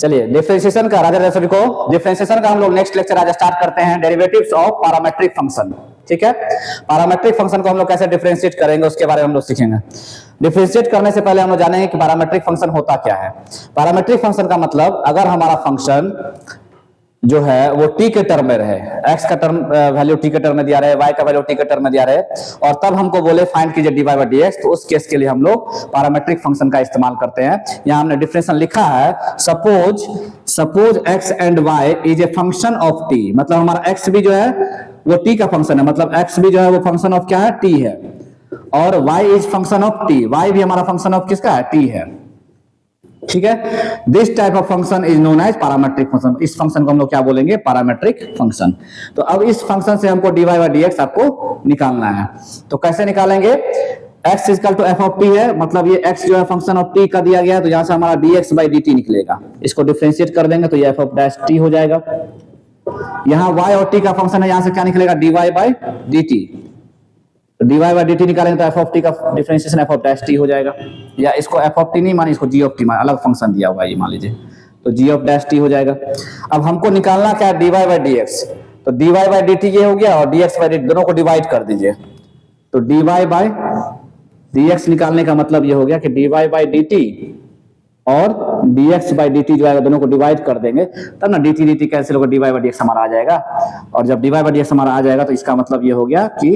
चलिए डिफरेंशिएशन का राजा सभी को डिफरेंशिएशन का हम लोग नेक्स्ट लेक्चर आज स्टार्ट करते हैं, डेरिवेटिव्स ऑफ पैरामेट्रिक फंक्शन। ठीक है, पैरामेट्रिक फंक्शन को हम लोग कैसे डिफरेंशिएट करेंगे उसके बारे में हम लोग सीखेंगे। डिफरेंशिएट करने से पहले हम लोग जानेंगे कि पैरामेट्रिक फंक्शन होता क्या है। पैरामेट्रिक फंक्शन का मतलब अगर हमारा फंक्शन जो है वो टी के टर्म में रहे, एक्स का टर्म वैल्यू टी के टर्म में दिया रहे, वाई का वैल्यू टी के टर्म में दिया रहे, और तब हमको बोले फाइंड कीजिए d y by d x, तो उस केस के लिए हम लोग पैरामेट्रिक फंक्शन का इस्तेमाल करते हैं। यहाँ हमने डिफरेंशिएशन लिखा है, suppose x and y is a function of t, मतलब हमारा एक्स भी जो है वो टी का फंक्शन है, मतलब एक्स भी जो है वो फंक्शन ऑफ क्या है, टी है, और y is function of t, y भी हमारा फंक्शन ऑफ किसका है, टी है। ठीक है, this type of function is known as parametric function. इस फंक्शन को हम लोग क्या बोलेंगे, पैरामेट्रिक फंक्शन। तो अब इस फंक्शन से हमको d y by d x आपको निकालना है, तो कैसे निकालेंगे। x equal to f of t है, मतलब ये x जो है फंक्शन ऑफ t का दिया गया है, तो यहां से हमारा dx बाई dt निकलेगा, इसको डिफरेंशिएट कर देंगे तो ये f ऑफ डैश t हो जाएगा। यहां y और t का फंक्शन है, यहां से क्या निकलेगा, dy by dt, dy by dt निकालेंगे तो f ऑफ t का differentiation f of dash t हो जाएगा, या इसको f ऑफ t नहीं माने, इसको g ऑफ t माने, अलग फंक्शन दिया हुआ है ये मान लीजिए, तो g ऑफ डैश t हो जाएगा। अब हमको निकालना क्या है, dy बाई dx, तो dy बाई dt ये हो गया, और dx बाई dt दोनों को डिवाइड कर दीजिए, तो dy बाई dx निकालने का मतलब ये हो गया कि dy बाई dt और dx बाई dt जो है दोनों को डिवाइड कर देंगे, तब ना dt कैंसिल होगा, dy बाई dx हमारा आ जाएगा, और जब dy बाई dx हमारा आ जाएगा तो इसका मतलब ये हो गया कि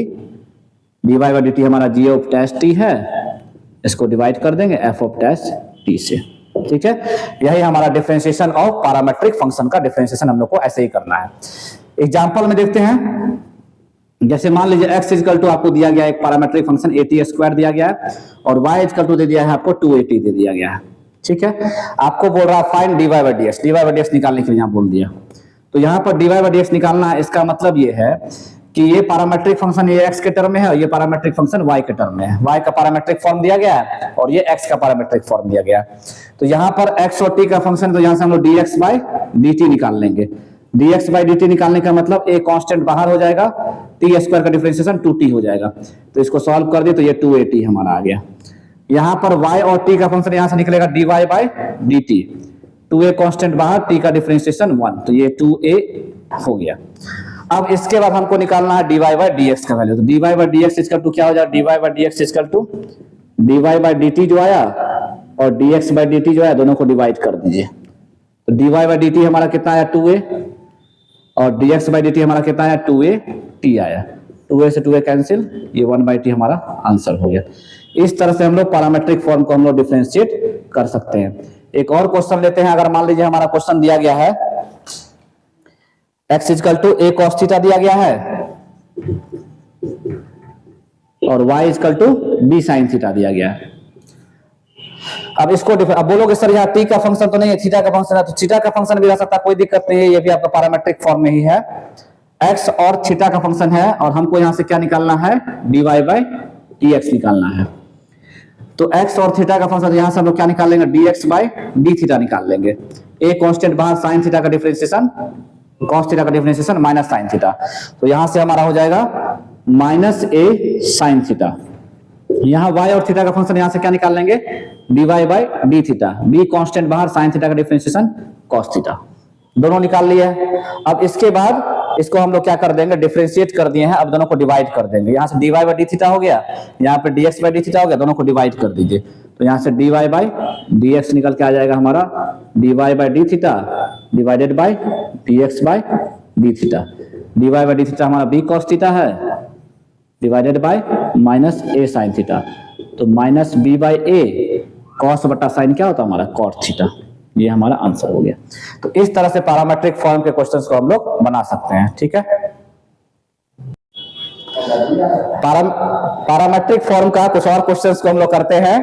dy बाई dt हमारा g ऑफ डैश t है, इसको डिवाइड कर देंगे f ऑफ डैश t से। ठीक है, यही हमारा डिफरेंशिएशन ऑफ पैरामेट्रिक फंक्शन का डिफरेंशिएशन हम लोग को ऐसे ही करना है। एग्जांपल में देखते हैं, जैसे मान लीजिए x इक्वल टू आपको दिया गया एक पैरामेट्रिक फंक्शन at स्क्वायर दिया गया है, और y इक्वल टू दे दिया है आपको 2at दे दिया गया है। ठीक है, आपको बोल रहा है फाइंड dy बाई dx निकालने के लिए यहाँ बोल दिया, तो यहाँ पर dy बाई dx निकालना है। इसका मतलब ये है कि ये पैरामेट्रिक फंक्शन ये x के टर्म में है, और ये पैरामेट्रिक फंक्शन y के टर्म में है, y का पैरामेट्रिक फॉर्म दिया गया है और ये x का पैरामेट्रिक फॉर्म दिया गया है। तो यहाँ पर x और t का फंक्शन, तो यहाँ से हम लोग dx बाई dt निकाल लेंगे। dx बाई dt निकालने का मतलब एक कांस्टेंट बाहर हो जाएगा, t स्क्वायर का डिफरेंशिएशन 2t हो जाएगा, तो इसको सॉल्व कर दिए तो ये 2at हमारा आ गया। यहाँ पर y और t का फंक्शन यहाँ से निकलेगा dy by dt, 2a constant बाहर, t का डिफरेंशिएशन 1, तो ये 2a हो गया। अब इसके बाद हमको निकालना है dy बाई dx का वैल्यू, तो dy by dx equal to क्या हो जाएगा, dy by dx equal to dy by dt जो आया और dx बाई dt जो आया, दोनों को डिवाइड कर दीजिए, तो dy बाई dt हमारा कितना आया, 2a, और dx बाई dt हमारा कितना आया, 2at आया, 2a से 2a कैंसिल, ये 1/t हमारा आंसर हो गया। इस तरह से हम लोग पैरामेट्रिक फॉर्म को हम लोग डिफरेंशिएट कर सकते हैं। एक और क्वेश्चन लेते हैं, अगर मान लीजिए हमारा क्वेश्चन दिया गया है x equal to a cos theta दिया गया है और y equal to b sin theta दिया गया है। अब इसको अब बोलोगे सर यहाँ t का फंक्शन तो नहीं है, थीटा का फंक्शन है, तो थीटा का फंक्शन भी रह सकता है, कोई दिक्कत नहीं है, ये भी आपका पैरामेट्रिक फॉर्म में ही है। x और थीटा का फंक्शन है, और हमको यहाँ से क्या निकालना है, dy बाई dx निकालना है। तो x और थीटा का फंक्शन, यहाँ से हम लोग क्या निकाल लेंगे, dx बाई d थीटा निकाल लेंगे, a कांस्टेंट बाहर, sin थीटा का डिफरेंशिएशन, cos थीटा का डिफरेंशिएशन माइनस sin थीटा, तो यहाँ से हमारा हो जाएगा माइनस a sin थीटा। यहाँ y और थीटा का फंक्शन यहाँ से क्या निकाल लेंगे, dy by d theta, b constant बाहर, sin थीटा का डिफरेंशिएशन cos थीटा, दोनों निकाल लिए। अब इसके बाद इसको हम लोग क्या कर देंगे, डिफरेंशिएट कर दिए हैं, अब दोनों को डिवाइड कर देंगे। यहाँ से dy बाई d थीटा हो गया, यहाँ पे dx बाई d थीटा हो गया, दोनों को डिवाइड कर दीजिए, तो यहाँ से dy बाई dx निकल के आ जाएगा हमारा dy by d theta divided by dx by d theta, dy by d theta हमारा b cos थीटा है divided by minus a sin theta, तो minus b by a cos बटा sin क्या होता है हमारा, cot थीटा, ये हमारा आंसर हो गया। तो इस तरह से पैरामेट्रिक फॉर्म के क्वेश्चंस को हम लोग बना सकते हैं। ठीक है, पैरामेट्रिक फॉर्म का कुछ और क्वेश्चंस को हम लोग करते हैं,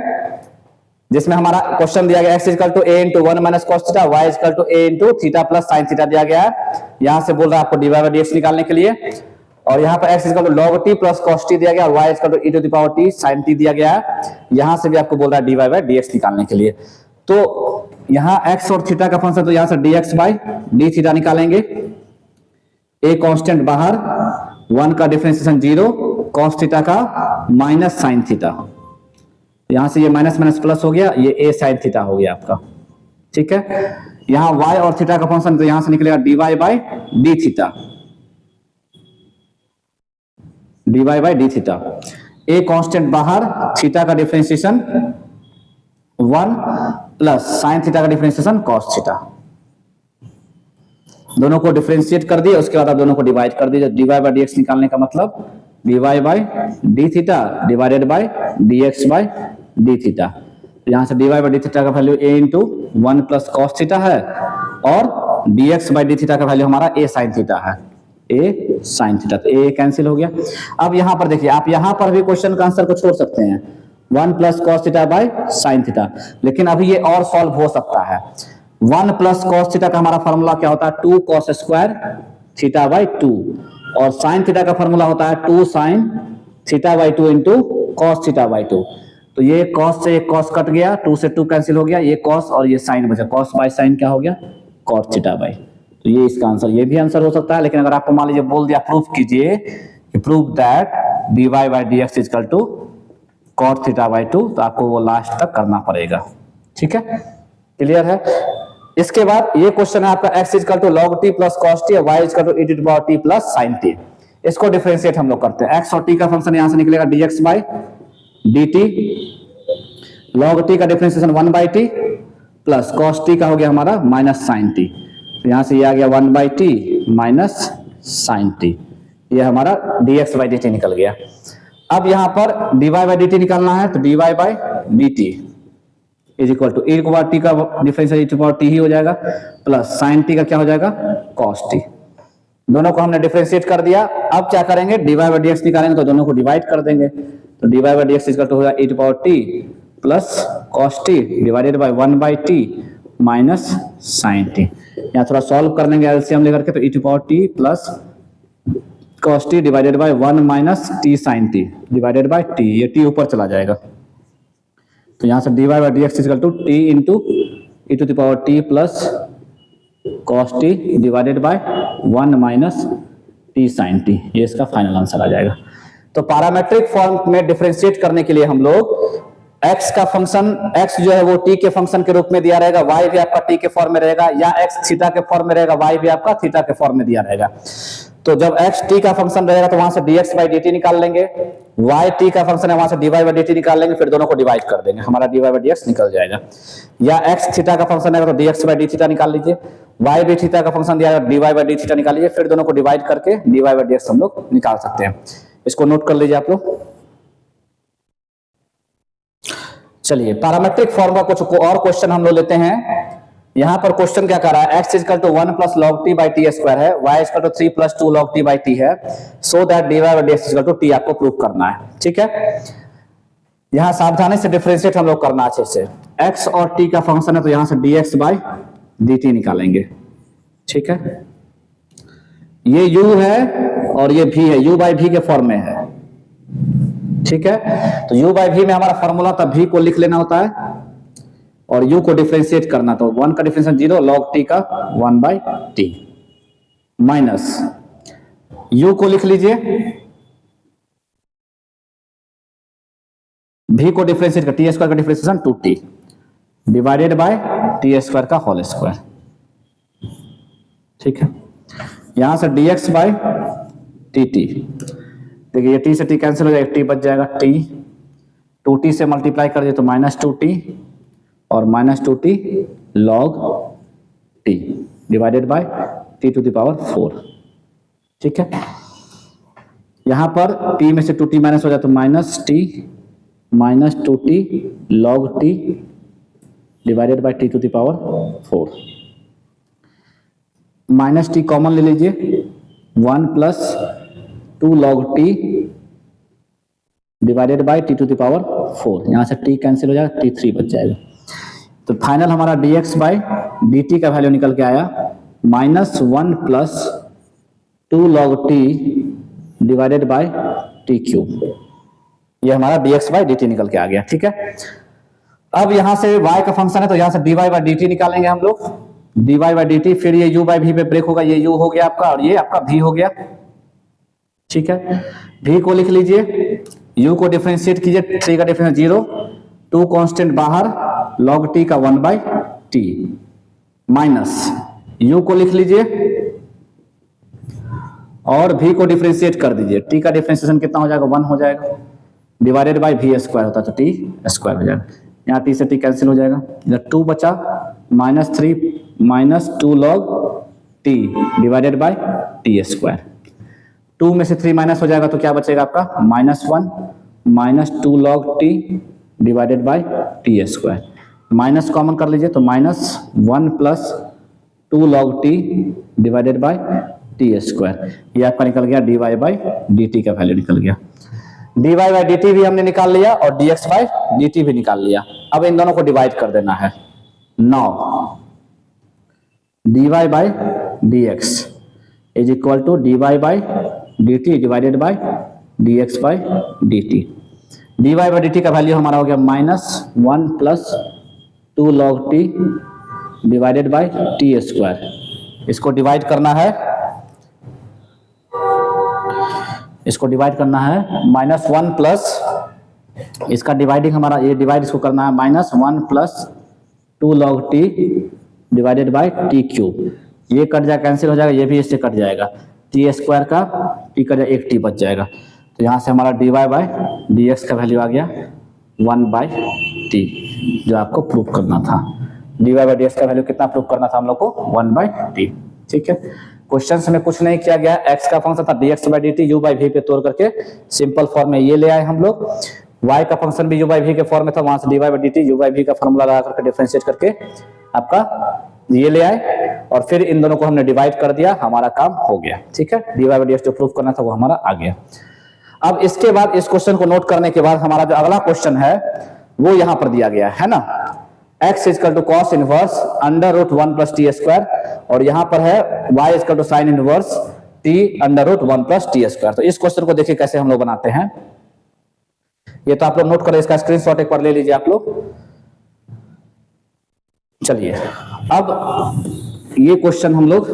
जिसमें हमारा क्वेश्चन दिया गया x equal to a into 1 minus cos theta, y equal to a into theta plus sin theta दिया गया है। यहाँ से बोल रहा है आपको dy बाई dx निकालने के लिए, और यहाँ पर x equal to log t plus cos t दिया गया, और y equal to e to the power t sin t दिया गया है। यहाँ से भी आपको बोल रहा है dy बाई dx निकालने के लिए, तो यहाँ x और थीटा का फंक्शन, तो यहाँ से dx बाई d थीटा निकालेंगे, a कांस्टेंट बाहर, 1 का डिफरेंशिएशन 0, cos थीटा का माइनस sin थीटा, यहाँ से ये माइनस माइनस प्लस हो गया, ये a sin थीटा हो गया आपका। ठीक है। यहाँ y और थीटा का फंक्शन, तो यहां से निकलेगा dy by D theta, dy by D theta. A constant बाहर, थीटा का डिफरेंशिएशन 1 प्लस साइन थीटा का डिफरेंशिएशन कॉस थीटा। दोनों को डिफरेंशिएट कर दिए, उसके बाद आप दोनों को डिवाइड कर दीजिए। dy बाई dx निकालने का मतलब dy by D theta divided by dx by D theta. तो यहां से dy बाई डी थीटा का value a into 1 plus cos theta है, और dx बाई डी थीटा का वैल्यू हमारा a साइन थीटा है, a साइन थीटा। तो a कैंसिल हो गया। अब यहां पर देखिए, आप यहां पर भी क्वेश्चन का आंसर को छोड़ सकते हैं, 1 plus cos theta by sine theta, लेकिन अभी ये और सॉल्व हो सकता है। 1 प्लस कॉस थीटा का हमारा फॉर्मूला क्या होता है, 2 कॉस स्क्वायर थीटा बाई 2, और साइन थीटा का फॉर्मूला होता है 2 sine theta by 2 into cos theta by 2। तो ये कॉस से एक कॉस कट गया, 2 से 2 कैंसिल हो गया, ये कॉस और ये साइन बचा, कॉस बाई साइन क्या हो गया, कॉस थीटा बाई। तो ये इसका आंसर, ये भी आंसर हो सकता है। लेकिन अगर आपको मान लीजिए बोल दिया प्रूफ कीजिए, proof that dy by dx equal to cos theta by 2, तो आपको वो लास्ट तक करना पड़ेगा। ठीक है, क्लियर है। इसके बाद ये क्वेश्चन है आपका x equal to log t plus cos t, y equal to e to the power t plus sin t। इसको डिफरेंशिएट हम लोग करते हैं। x और t का फंक्शन यहां से निकलेगा dx by dt, log t का differentiation 1 by t plus cos t का हो गया हमारा माइनस sin t। तो यहां से ये आ गया 1 by t minus sine t, ये हमारा dx बाई dt निकल गया। अब यहां पर dy बाई dt निकालना है, तो dy by dt is equal to e power t का differential e to power t ही हो जाएगा, प्लस sin t का क्या हो जाएगा, cos t। दोनों को हमने डिफरेंशिएट कर दिया। अब क्या करेंगे, dy बाई dx निकालेंगे तो दोनों को डिवाइड कर देंगे। तो dy by dx is equal to होगा e to power t plus cos t divided by 1 by t minus sine t. यहाँ थोड़ा सॉल्व कर लेंगे एलसीएम लेकर के, तो e to power t plus cos t divided by 1 minus t sine t divided by t, ये t ऊपर चला जाएगा। तो यहाँ से dy by dx equal to t into e to the power t plus cos t divided by 1 minus t sine t, ये इसका final answer आ जाएगा। तो पैरामेट्रिक फॉर्म में डिफरेंशिएट करने के लिए हम लोग x का फंक्शन, x जो है वो t के फंक्शन के रूप में दिया रहेगा, y भी आपका t के फॉर्म में रहेगा, या x थीटा के फॉर्म में रहेगा, y भी आपका थीटा के फॉर्म में दिया रहेगा। तो जब x t का फंक्शन रहेगा तो वहां से dx बाई dt निकाल लेंगे, y t का फंक्शन है वहां से dy बाई dt निकाल लेंगे, फिर दोनों को डिवाइड कर देंगे, हमारा dy बाई dx निकल जाएगा। या x थीटा का फंक्शन है तो dx बाई d थीटा निकाल लीजिए, y भी थीटा का फंक्शन दिया है dy बाई d थीटा निकाल लीजिए, फिर दोनों को डिवाइड करके dy बाई dx हम लोग निकाल सकते हैं। इसको नोट कर लीजिए आप लोग। चलिए पैरामेट्रिक फॉर्म का कुछ और क्वेश्चन हम लोग लेते हैं। यहां पर क्वेश्चन क्या कर रहा है, x equal to 1 plus log t by t square है, y equal to 3 plus 2 log t by t है, so that dy by dx equal to t आपको प्रूव करना है। ठीक है, यहां सावधानी से डिफरेंशिएट हम लोग करना अच्छे से। x और t का फंक्शन है तो यहां से dx बाई dt निकालेंगे। ठीक है, ये u है और ये v है, u बाई v के फॉर्म में है। ठीक है, तो u बाई v में हमारा फॉर्मूला था v को लिख लेना होता है और u को डिफरेंशिएट करना, तो 1 का डिफरेंशिएशन 0, log t का 1 बाई टी, माइनस u को लिख लीजिए, v को डिफरेंशिएट कर t स्क्वायर का differentiation 2t divided by t square का होल स्क्वायर। ठीक है, यहां से dx बाई dt, देखिए ये t से t कैंसिल हो जाएगा, t बच जाएगा, t 2t से मल्टीप्लाई कर दिए तो माइनस 2t और minus 2t log t divided by t to the power 4। ठीक है, यहां पर t में से 2t माइनस हो जाए तो minus t minus 2t log t divided by t to the power 4। Minus t common ले लीजिए, 1 plus 2 log t divided by t to the power 4, यहां से t कैंसिल हो जाएगा, t3 बच जाएगा। तो फाइनल हमारा dx बाय dt का वैल्यू निकल के आया minus 1 plus 2 log t divided by t cube, ये हमारा dx बाय dt निकल के आ गया। ठीक है, अब यहां से y का फंक्शन है तो यहां से dy बाय dt निकालेंगे हम लोग, dy बाय dt, फिर ये u बाय v पे ब्रेक होगा, ये u हो गया आपका और ये आपका v हो गया। ठीक है, v को लिख लीजिए, u को डिफरेंशिएट कीजिए, 3 का डिफरेंशिएशन 0, 2 कांस्टेंट बाहर, log t का 1 बाय टी माइनस यू को लिख लीजिए और v को डिफरेंशिएट कर दीजिए। t का डिफरेंशिएशन कितना हो जाएगा, 1 हो जाएगा, डिवाइडेड बाय v स्क्वायर होता है तो t स्क्वायर हो जाएगा। यहाँ t से t कैंसिल हो जाएगा, इधर 2 बचा, -3 minus 2 log t divided by t square. 2 में से 3 माइनस हो जाएगा तो क्या बचेगा आपका, -1 minus 2 log t divided by t square. Minus common कर लीजिए तो -1 plus 2 log t divided bye T square. ये आपका निकल गया dy बाई dt का वैल्यू निकल गया। dy बाई dt भी हमने निकाल लिया और dx बाई dt भी निकाल लिया। अब इन दोनों को डिवाइड कर देना है। Now dy by dx is equal to dy by dt divided by dx by dt। dy by dt का वैल्यू हमारा हो गया -1 plus 2 log t divided by t square. इसको डिवाइड करना है, इसको डिवाइड करना है -1 प्लस, इसका डिवाइडिंग हमारा ये डिवाइड इसको करना है -1 plus 2 log t divided bye T cube. ये कट जाएगा, कैंसिल हो जाएगा, ये भी इससे कट जाएगा, टी स्क्वायर का टी कट जाएगा, एक टी बच जाएगा। तो यहाँ से हमारा dy बाय dx का वैल्यू आ गया 1 बाय टी, जो आपको प्रूव करना था। dy बाय dx का वैल्यू कितना प्रूव करना था हम लोग को, 1 बाय टी। ठीक है, क्वेश्चन में कुछ नहीं किया गया, x का फंक्शन था dx by dt u by v पे तोड़ करके सिंपल फॉर्म में ये ले आए हम लोग। y का फंक्शन भी u बाई v के फॉर्म में था, वहां से dy by dt u by v का फॉर्मूला लगा करके डिफरेंशिएट करके आपका ये ले आए और फिर इन दोनों को हमने डिवाइड कर दिया, हमारा काम हो गया। ठीक है, dy बाई dx जो प्रूफ करना था वो हमारा आ गया। अब इसके बाद इस क्वेश्चन को नोट करने के बाद हमारा जो अगला क्वेश्चन है वो यहाँ पर दिया गया है ना, x equal to cos inverse under root 1 plus t square, और यहाँ पर है y equal to sine inverse t under root 1 plus t square. तो इस क्वेश्चन को देखिए कैसे हम लोग बनाते हैं। ये तो आप लोग नोट करें, इसका स्क्रीनशॉट एक बार ले लीजिए आप लोग। चलिए अब ये क्वेश्चन हम लोग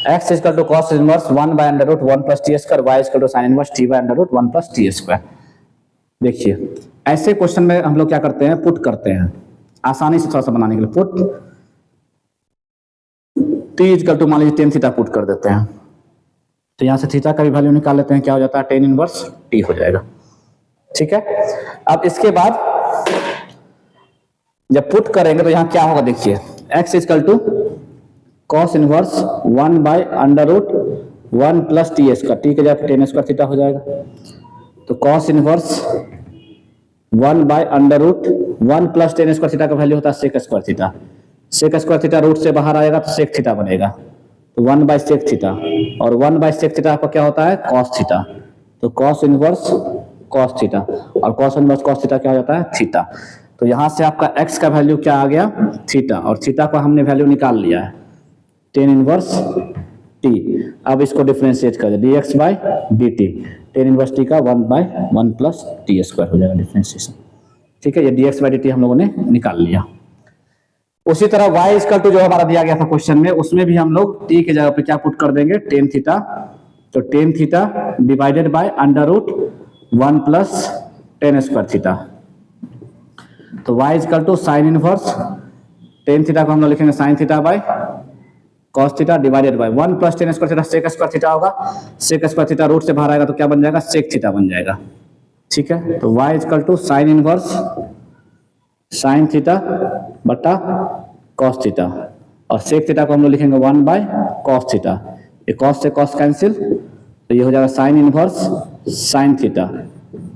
x equal to cos inverse 1 by under root 1 plus t square, y equal to sine inverse t by under root 1 plus t square. देखिए ऐसे क्वेश्चन में हम लोग क्या करते हैं, पुट करते हैं, आसानी से थोड़ा सा बनाने के लिए। पुट t इजकल टू मान लीजिए tan थीटा पुट कर देते हैं, तो यहां से थीटा का भी वैल्यू निकाल लेते हैं, क्या हो जाता है tan इनवर्स t हो जाएगा। ठीक है, अब इसके बाद जब पुट करेंगे तो यहां क्या होगा, देखिए x equal to cos inverse 1 by under root 1 plus t square, t के जगह tan स्क्वायर थीटा हो जाएगा। तो cos inverse 1 by under root 1 plus tan square theta का वैल्यू होता है sec square theta. Sec square theta root से बाहर आएगा तो सेक थीटा बनेगा, तो 1 बाय सेक थीटा, और 1 बाय सेक थीटा आपका क्या होता है, कॉस थीटा। तो कॉस इनवर्स कॉस थीटा, और कॉस इनवर्स कॉस थीटा क्या हो जाता है, थीटा। तो यहां से आपका x का वैल्यू क्या आ गया, थीटा, और थीटा का हमने वैल्यू निकाल लिया है tan इनवर्स t। अब इसको डिफरेंशिएट कर दे dx by dt, tan inverse t का 1 बाय 1 प्लस टी स्क्वायर हो जाएगा डिफरेंशिएशन। ठीक है, ये dx बाय dt हम लोगों ने निकाल लिया। उसी तरह y इक्वल टू जो हमारा दिया गया था क्वेश्चन में, उसमें भी हम लोग t के जगह पे क्या पुट कर देंगे, tan थीटा। तो tan theta divided by under root 1 plus tan square theta. तो y equal to sine inverse tan theta को हम लोग लिखेंगे sine theta by cos theta divided by 1 plus tan square theta, sec square theta होगा, sec square theta root से बाहर आएगा तो क्या बन जाएगा, सेक थीटा बन जाएगा। ठीक है, तो y equal to sine inverse sine theta बटा कॉस थीटा, और सेक थीटा को हम लोग लिखेंगे 1 बाय कॉस थीटा। ये कॉस से कॉस कैंसिल, तो ये हो जाएगा sine inverse sine theta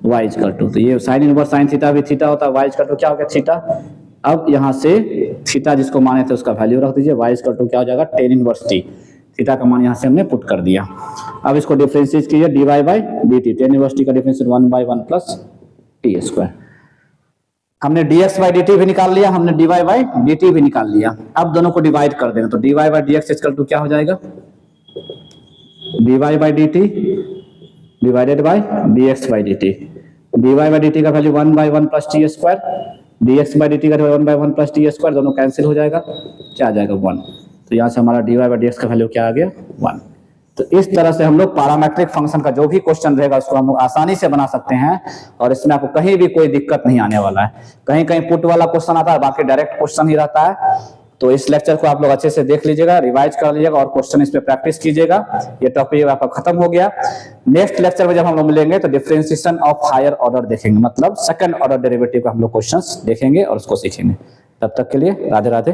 y equal to, तो ये साइन इनवर्स साइन थीटा भी थीटा होता है, y इक्वल टू क्या हो गया, थीटा। अब यहां से थीटा जिसको माने थे उसका वैल्यू रख दीजिए, y इक्वल टू क्या हो जाएगा, tan इनवर्स t। थीटा का मान यहां से हमने पुट कर दिया। अब इसको डिफरेंशिएट कीजिए dy by dt, tan inverse t का differentiate 1 by 1 plus t square. हमने dx बाय dt भी निकाल लिया, हमने dy बाय dt भी निकाल लिया। अब दोनों को डिवाइड कर देना, तो dy by dx equal to क्या हो जाएगा, dy by dt divided by dx by dt। dy by dt का value 1 by 1 plus t square dx by dt का 1/1 प्लस टी स्क्वायर, दोनों कैंसिल हो जाएगा, क्या आ जाएगा 1। तो यहाँ से हमारा dy बाई dx का वैल्यू क्या आ गया 1। तो इस तरह से हम लोग पैरामेट्रिक फंक्शन का जो भी क्वेश्चन रहेगा उसको हम लोग आसानी से बना सकते हैं, और इसमें आपको कहीं भी कोई दिक्कत नहीं आने वाला है। कहीं कहीं पुट वाला क्वेश्चन आता है, बाकी डायरेक्ट क्वेश्चन ही रहता है। तो इस लेक्चर को आप लोग अच्छे से देख लीजिएगा, रिवाइज कर लीजिएगा और क्वेश्चन इस पे प्रैक्टिस कीजिएगा। ये टॉपिक आपका खत्म हो गया। नेक्स्ट लेक्चर में जब हम लोग मिलेंगे तो डिफरेंशिएशन ऑफ हायर ऑर्डर देखेंगे, मतलब सेकंड ऑर्डर डेरिवेटिव का हम लोग क्वेश्चंस देखेंगे और उसको सीखेंगे। तब तक के लिए राधे राधे।